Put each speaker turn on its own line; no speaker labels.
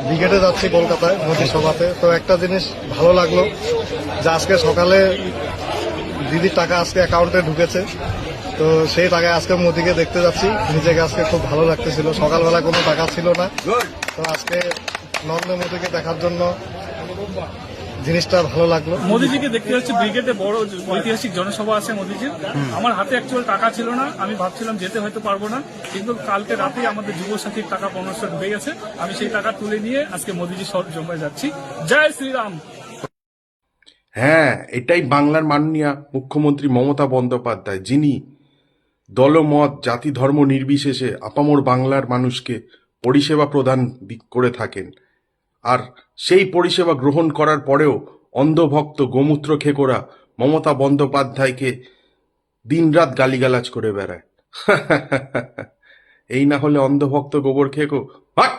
ব্রিগেডে যাচ্ছি কলকাতায় মোদী সভাতে। তো একটা জিনিস ভালো লাগলো যে আজকে সকালে দিদির টাকা আজকে অ্যাকাউন্টে ঢুকেছে। তো সেই টাকায় আজকে মোদীকে দেখতে যাচ্ছি, নিজেকে আজকে খুব ভালো লাগতেছিল। সকালবেলা কোনো টাকা ছিল না, তো আজকে নরেন্দ্র মোদীকে দেখার জন্য জিনিসটা ভালো লাগলো।
মোদিজিকে দেখতে যাচ্ছি, ব্রিগেডে বড় ঐতিহাসিক জনসভা আছে মোদিজির। আমার হাতে অ্যাকচুয়াল টাকা ছিল না, আমি ভাবছিলাম যেতে হয়তো পারবো না, কিন্তু কালকে রাতেই আমাদের যুব সাথীর টাকা 1500 ঢুকে গেছে। আমি সেই টাকা তুলে নিয়ে আজকে মোদিজির সভায় যাচ্ছি। জয় শ্রীরাম।
হ্যাঁ, এটাই বাংলার মাননীয় মুখ্যমন্ত্রী মমতা বন্দ্যোপাধ্যায়, যিনি দলমত জাতি ধর্ম নির্বিশেষে আপামর বাংলার মানুষকে পরিষেবা প্রদান করে থাকেন। আর সেই পরিষেবা গ্রহণ করার পরেও অন্ধভক্ত গোমূত্র খেকোরা মমতা বন্দ্যোপাধ্যায়কে দিনরাত গালিগালাজ করে বেড়ায়। এই না হলে অন্ধভক্ত গোবর খেকো। হাট!